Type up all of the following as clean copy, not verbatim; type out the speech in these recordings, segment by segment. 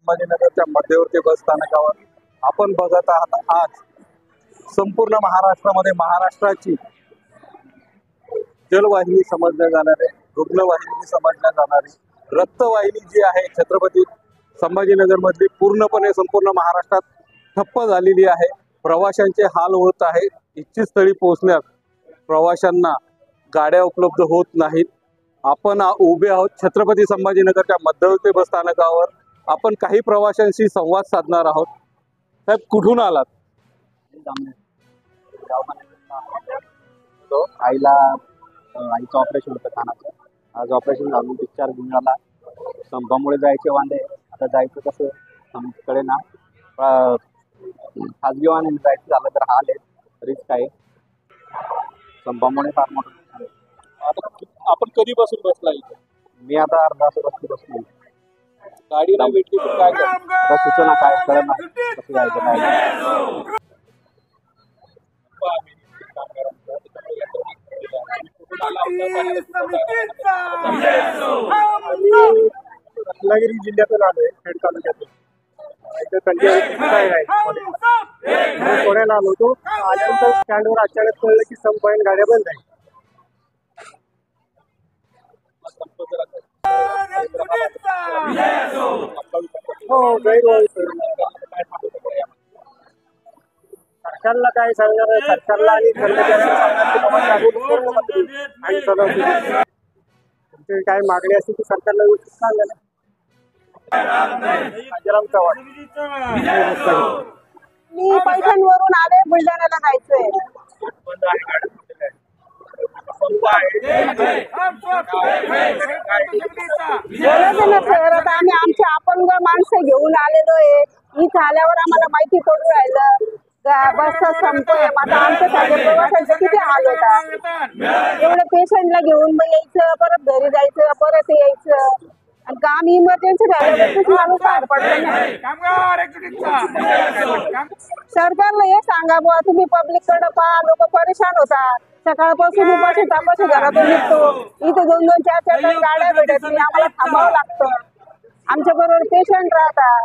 संभाजीनगरच्या मध्यवर्ती बस स्थानकावर आपण बघत आहात आज संपूर्ण महाराष्ट्रामध्ये महाराष्ट्राची जलवाहिनी समजल्या जाणारे, रुग्णवाहिनी समजल्या जाणारी रक्तवाहिनी जी आहे छत्रपती संभाजीनगर मधली पूर्णपणे संपूर्ण महाराष्ट्रात ठप्प झालेली आहे। प्रवाशांचे हाल होत आहे। इच्छित स्थळी पोहोचण्यास प्रवाशांना गाड्या उपलब्ध होत नाहीत। आपण उभे आहोत छत्रपती संभाजीनगरच्या मध्यवर्ती बस स्थानकावर। आपण काही प्रवाशांशी संवाद साधणार आहोत। साहेब, कुठून आलात? आईचं ऑपरेशन होतं कानाचं। आज ऑपरेशन झालं, डिस्चार्ज घेऊन आला। संपामुळे जायचे वांदे, आता जायचं कसं कळे ना। खाजगी वाहनाने जायचं झालं तर हाल आहे, रिस्क आहे। संपामुळे फार मोठं। आपण कधीपासून बसला इथे? मी आता अर्धा तास बसलो। गाडी नाही भेटली तर काय आता सूचना काय कळना कसं जायचं काय। रत्नागिरी जिल्ह्यातून आलोय, खेड तालुक्यातून। पुण्याला आलो होतो, आल्यानंतर स्टँडवर अचानक कळलं की संपायन गाड्या बंद आहे। हो, सरकारला काय सांगणार, सरकारला आणि तुमची काय मागणी असेल ती सरकारला व्यवस्थित सांगा ना। मी पैठणवरून आले, बुलढाण्याला जायचंय। बोलायचं ना सर, आता आम्ही आमचे अपंग माणसं घेऊन आलेलो आहे। इथं आल्यावर आम्हाला माहिती पडू राहिलं बसचा संपय। आता आमच्यासाठी प्रवाशांचे किती हाल होतात। एवढं पेशंटला घेऊन मग यायचं, परत घरी जायचं, परत यायचं। आणि काम इमर्जन्सी झालं माणूस बाहेर पडलं नाही। सरकारला हे सांगा बुवा, तुम्ही पब्लिक कडे पहा, लोक परेशान होतात। सकाळपासून उपाशी तापाशी घरातून निघतो, इथे 2-2, 4-4 तास गाड्या भेटत नाही, आम्हाला थांबावं लागतं। आमच्या बरोबर पेशंट राहतात।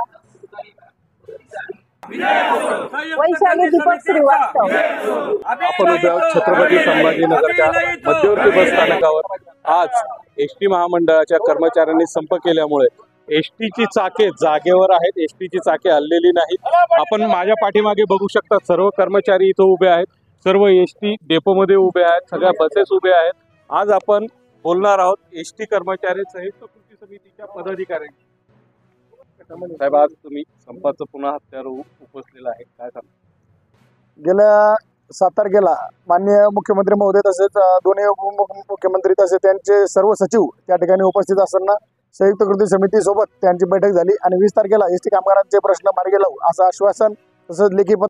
वैशाली दीपक श्रीवास्तव। आपण उभे आहोत छत्रपती संभाजीनगरच्या मध्यवर्ती बस स्थानकावर। आज एसटी महामंडळाच्या कर्मचाऱ्यांनी संप केल्यामुळे एसटीची चाके जागेवर आहेत, एसटीची चाके हललेली नाहीत। आपण माझ्या पाठीमागे बघू शकता, सर्व कर्मचारी इथं उभे आहेत, सर्व एसटी डेपोमध्ये उभे आहेत, सगळ्या बसेस उभे आहेत। आज आपण बोलणार आहोत एसटी कर्मचारी संयुक्त कृती समितीच्या पदाधिकाऱ्यांशी। साहेब, आज तुम्ही संपाचं पुन्हा हत्यार उपसलेलं आहे, काय सांगा? गेल्या 7 तारखेला माननीय मुख्यमंत्री महोदय तसेच दोन्ही उपमुख्यमंत्री तसेच त्यांचे सर्व सचिव त्या ठिकाणी उपस्थित असताना संयुक्त कृती समिती सोबत त्यांची बैठक झाली आणि 20 तारखेला एसटी कामगारांचे प्रश्न मार्गी लावू असं आश्वासन तसंच लेखी